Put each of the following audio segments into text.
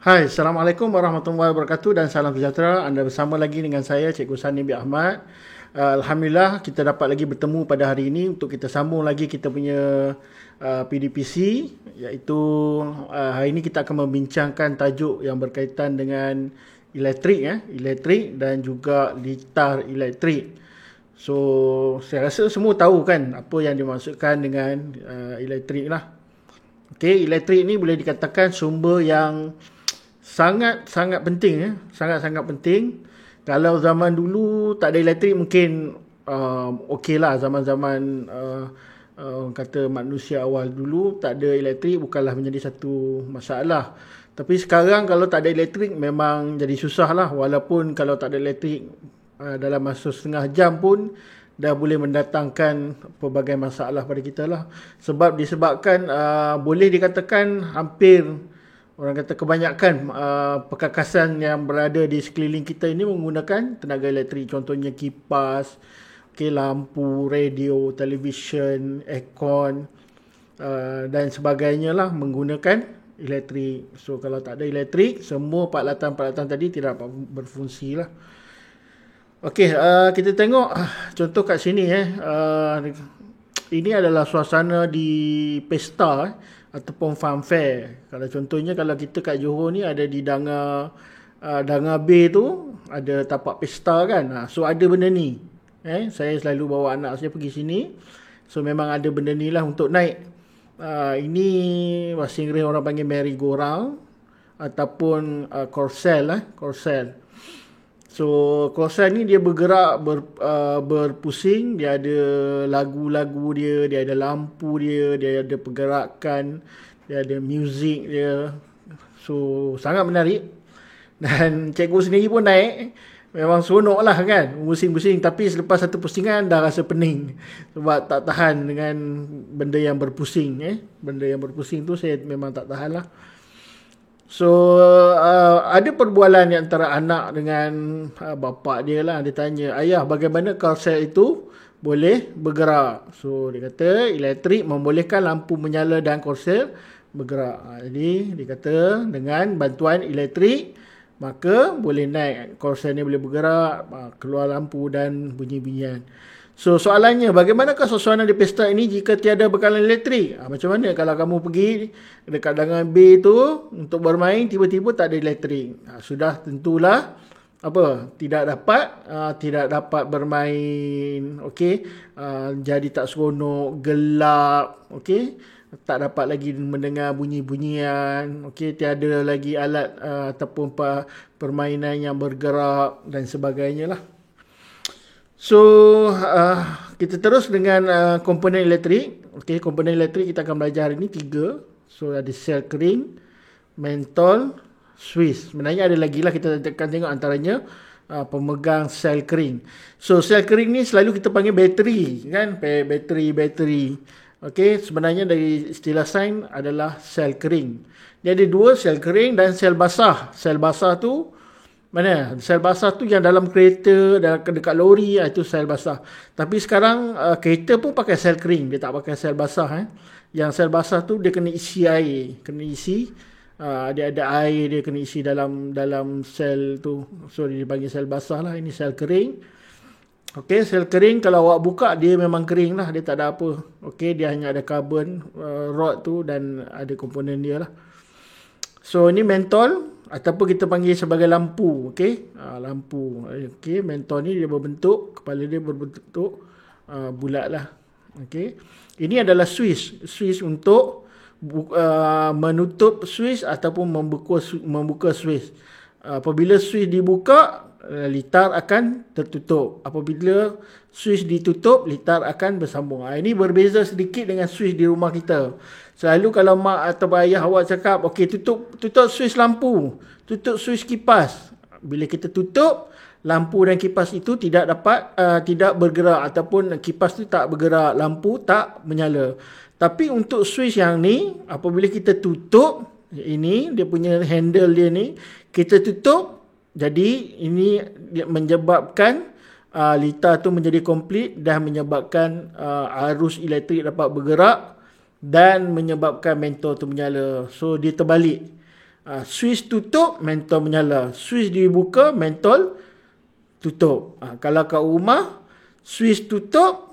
Hai, Assalamualaikum warahmatullahi wabarakatuh dan salam sejahtera. Anda bersama lagi dengan saya, Cikgu Sani bin Ahmad. Alhamdulillah kita dapat lagi bertemu pada hari ini untuk kita sambung lagi kita punya PDPC, iaitu hari ini kita akan membincangkan tajuk yang berkaitan dengan elektrik dan juga litar elektrik. So, saya rasa semua tahu kan apa yang dimaksudkan dengan elektrik lah. Okey, elektrik ni boleh dikatakan sumber yang sangat-sangat penting ya. Sangat-sangat penting. Kalau zaman dulu tak ada elektrik mungkin okey lah. Zaman-zaman kata manusia awal dulu tak ada elektrik bukanlah menjadi satu masalah. Tapi sekarang kalau tak ada elektrik memang jadi susah lah. Walaupun kalau tak ada elektrik dalam masa setengah jam pun dah boleh mendatangkan pelbagai masalah pada kita lah. Sebab disebabkan boleh dikatakan hampir orang kata kebanyakan perkakasan yang berada di sekeliling kita ini menggunakan tenaga elektrik. Contohnya kipas, lampu, radio, televisyen, aircon dan sebagainya lah menggunakan elektrik. So kalau tak ada elektrik, semua peralatan-peralatan tadi tidak dapat berfungsi lah. Okey, kita tengok contoh kat sini ini adalah suasana di pesta ataupun funfair. Kalau contohnya kalau kita kat Johor ni ada di Danga Bay tu ada tapak pesta kan. So ada benda ni. Saya selalu bawa anak saya pergi sini. So memang ada benda ni lah untuk naik. Ini bahasa Inggeris orang panggil merry-go-round ataupun Corsel. So Corsel ni dia bergerak berpusing, dia ada lagu-lagu dia ada lampu dia ada pergerakan, dia ada muzik dia. So sangat menarik. Dan cikgu sendiri pun naik. Memang seronok lah kan, pusing-pusing. Tapi selepas satu pusingan dah rasa pening. Sebab tak tahan dengan benda yang berpusing. Benda yang berpusing tu saya memang tak tahan lah. So ada perbualan di antara anak dengan bapa dia lah. Dia tanya, ayah bagaimana Corsel itu boleh bergerak? So dia kata elektrik membolehkan lampu menyala dan Corsel bergerak. Jadi dia kata dengan bantuan elektrik maka boleh naik, Corsel ni boleh bergerak, keluar lampu dan bunyi-bunyian. So soalannya, bagaimanakah suasana di pesta ini jika tiada bekalan elektrik? Macam mana kalau kamu pergi dekat Danga Bay tu untuk bermain, tiba-tiba tak ada elektrik? Sudah tentulah tidak dapat bermain. Jadi tak seronok, gelap, tak dapat lagi mendengar bunyi-bunyian, tiada lagi alat ataupun permainan yang bergerak dan sebagainya lah. So kita terus dengan komponen elektrik. Komponen elektrik kita akan belajar hari ini 3. So ada sel kering, mentol, Swiss. Sebenarnya ada lagi lah, kita akan tengok antaranya pemegang sel kering. So sel kering ni selalu kita panggil bateri kan, bateri. Sebenarnya dari istilah sains adalah sel kering. Dia ada 2, sel kering dan sel basah. Sel basah tu mana? Sel basah tu yang dalam kereta, dekat lori, itu sel basah. Tapi sekarang kereta pun pakai sel kering, dia tak pakai sel basah. Yang sel basah tu dia kena isi air, dia ada air, dia kena isi dalam sel tu. So dia dipanggil sel basah lah. Ini sel kering. Sel kering kalau awak buka dia memang kering lah, dia tak ada apa. Dia hanya ada karbon rod tu dan ada komponen dia lah. So ini mentol ataupun kita panggil sebagai lampu. Lampu. Mentol ni dia berbentuk, kepala dia berbentuk bulat lah. Ini adalah Swiss untuk menutup Swiss ataupun membuka Swiss. Apabila Swiss dibuka, litar akan tertutup. Apabila Swiss ditutup, litar akan bersambung. Ini berbeza sedikit dengan Swiss di rumah kita. Selalu kalau mak atau ayah awak cakap, tutup Swiss lampu, tutup Swiss kipas. Bila kita tutup, lampu dan kipas itu tidak bergerak ataupun kipas itu tak bergerak, lampu tak menyala. Tapi untuk Swiss yang ni, apabila kita tutup, ini dia punya handle dia ni, kita tutup, jadi ini menyebabkan litar tu menjadi komplit dan menyebabkan arus elektrik dapat bergerak dan menyebabkan mentol tu menyala. So dia terbalik. Switch tutup, mentol menyala. Switch dibuka, mentol tutup. Kalau kat rumah, switch tutup,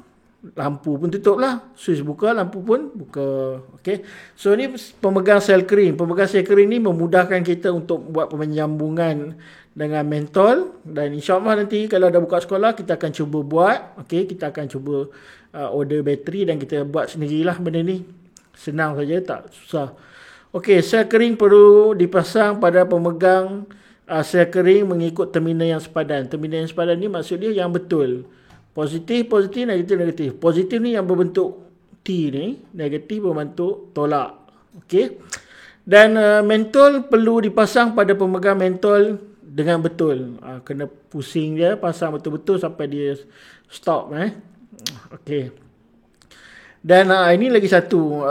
lampu pun tutup lah. Switch buka, lampu pun buka. Okay. So ni pemegang sel kering. Pemegang sel kering ni memudahkan kita untuk buat penyambungan dengan mentol. Dan insyaAllah nanti kalau dah buka sekolah, kita akan cuba buat. Okay. Kita akan cuba order bateri dan kita buat sendirilah benda ni. Senang saja, tak susah. Okay. Sel kering perlu dipasang pada pemegang sel kering mengikut terminal yang sepadan. Terminal yang sepadan ni maksud dia yang betul. Positif, negatif, negatif. Positif ni yang berbentuk T ni. Negatif berbentuk tolak. Okey. Dan mentol perlu dipasang pada pemegang mentol dengan betul. Kena pusing dia, pasang betul-betul sampai dia stop. Okey. Dan ini lagi satu.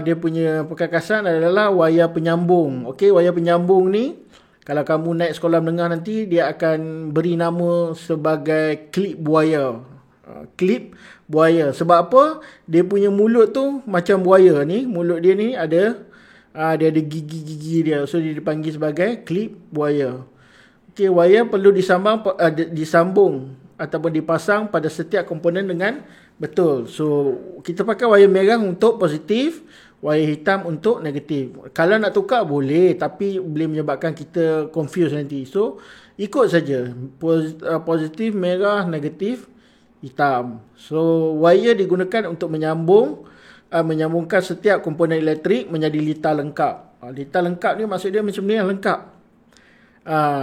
Dia punya perkakasan adalah wayar penyambung. Okey, wayar penyambung ni, kalau kamu naik sekolah menengah nanti, dia akan beri nama sebagai klip buaya. Klip buaya. Sebab apa? Dia punya mulut tu macam buaya ni. Mulut dia ni ada dia ada gigi-gigi dia. So dia dipanggil sebagai klip buaya. Okey, wayar perlu disambung ataupun dipasang pada setiap komponen dengan betul. So kita pakai wayar merah untuk positif, wayar hitam untuk negatif. Kalau nak tukar boleh, tapi boleh menyebabkan kita confuse nanti. So ikut saja. Positif, merah, negatif, hitam. So wayar digunakan untuk menyambungkan setiap komponen elektrik menjadi litar lengkap. Litar lengkap ni maksud dia macam ni yang lengkap.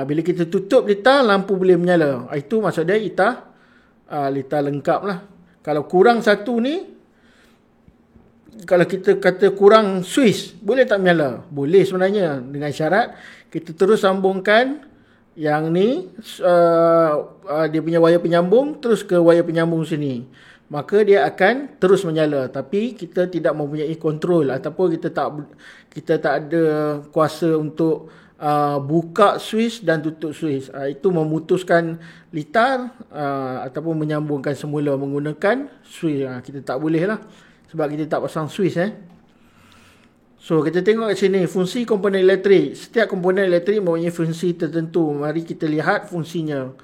Bila kita tutup litar, lampu boleh menyala. Itu maksud dia litar lengkap lah. Kalau kurang satu ni, kalau kita kata kurang switch, boleh tak menyala? Boleh sebenarnya, dengan syarat kita terus sambungkan yang ni, dia punya wayar penyambung terus ke wayar penyambung sini. Maka dia akan terus menyala. Tapi kita tidak mempunyai kontrol ataupun kita tak ada kuasa untuk buka switch dan tutup switch. Itu memutuskan litar ataupun menyambungkan semula menggunakan switch. Kita tak boleh lah, sebab kita tak pasang switch. So kita tengok kat sini fungsi komponen elektrik. Setiap komponen elektrik mempunyai fungsi tertentu. Mari kita lihat fungsinya.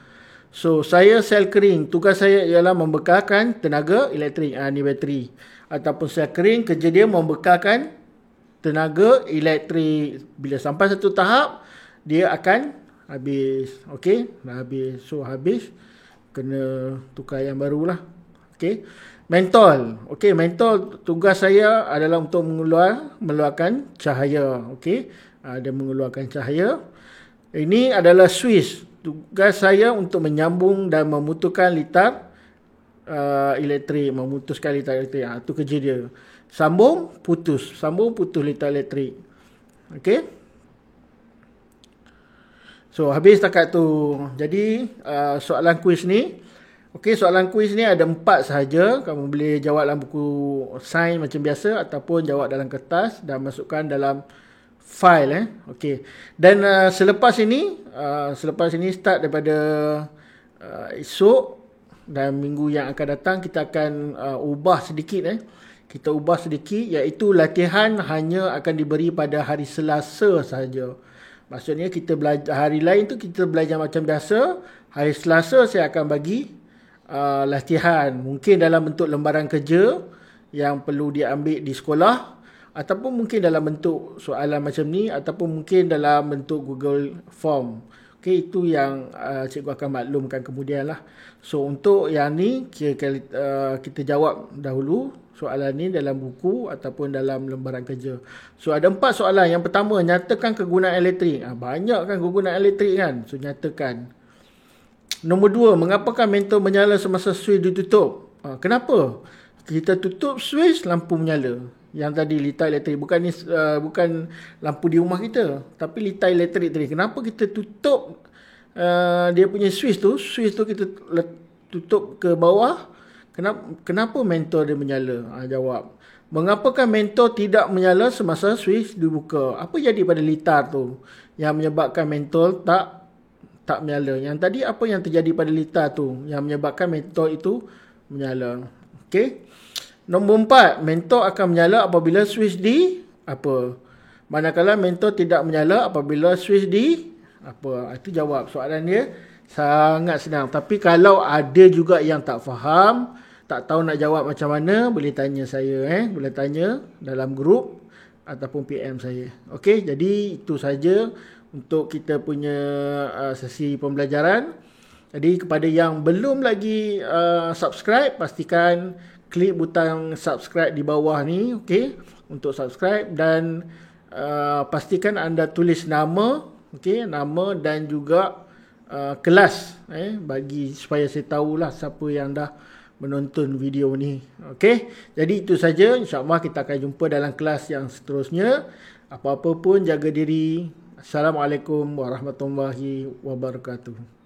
So saya sel kering, tugas saya ialah membekalkan tenaga elektrik. Ni bateri. Ataupun sel kering, kerja dia membekalkan tenaga elektrik. Bila sampai satu tahap, dia akan habis. Okey, dah habis. So habis, kena tukar yang barulah. Okey. Mentol. Okey, mentol tugas saya adalah untuk mengeluarkan cahaya. Okey. Dia mengeluarkan cahaya. Ini adalah switch. Tugas saya untuk menyambung dan memutuskan litar elektrik, memutuskan litar elektrik. Itu kerja dia. Sambung, putus litar elektrik. Okey. So habis takat tu. Jadi soalan kuis ni, okey, soalan kuis ni ada 4 sahaja. Kamu boleh jawab dalam buku sains macam biasa ataupun jawab dalam kertas dan masukkan dalam file. Okey. Dan selepas ini start daripada esok dan minggu yang akan datang, kita akan ubah sedikit. Kita ubah sedikit, iaitu latihan hanya akan diberi pada hari Selasa sahaja. Maksudnya kita belajar hari lain tu kita belajar macam biasa. Hari Selasa saya akan bagi latihan, mungkin dalam bentuk lembaran kerja yang perlu diambil di sekolah, ataupun mungkin dalam bentuk soalan macam ni, ataupun mungkin dalam bentuk Google Form. Okey, itu yang cikgu akan maklumkan kemudian lah. So untuk yang ni kita jawab dahulu soalan ni dalam buku ataupun dalam lembaran kerja. So ada 4 soalan. Yang pertama, nyatakan kegunaan elektrik. Banyak kan kegunaan elektrik kan. So nyatakan. Nombor 2, mengapakah mentol menyala semasa switch ditutup? Kenapa? Kita tutup switch, lampu menyala. Yang tadi litar elektrik. Bukan lampu di rumah kita, tapi litar elektrik tadi. Kenapa kita tutup dia punya switch tu? Switch tu kita tutup ke bawah. Kenapa mentol dia menyala? Jawab. Mengapakah mentol tidak menyala semasa switch dibuka? Apa jadi pada litar tu yang menyebabkan mentol tak menyala? Yang tadi apa yang terjadi pada litar tu yang menyebabkan mentol itu menyala? Okey. Nombor 4, mentol akan menyala apabila switch Manakala mentor tidak menyala apabila switch di apa? Itu jawab soalan dia. Sangat senang. Tapi kalau ada juga yang tak faham, tak tahu nak jawab macam mana, boleh tanya saya. Boleh tanya dalam grup ataupun PM saya. Okey, jadi itu saja untuk kita punya sesi pembelajaran. Jadi kepada yang belum lagi subscribe, pastikan klik butang subscribe di bawah ni, okey, untuk subscribe, dan pastikan anda tulis nama, okey, nama dan juga kelas bagi supaya saya tahulah siapa yang dah menonton video ni. Okey, jadi itu saja. InsyaAllah kita akan jumpa dalam kelas yang seterusnya. Apa-apa pun jaga diri. Assalamualaikum warahmatullahi wabarakatuh.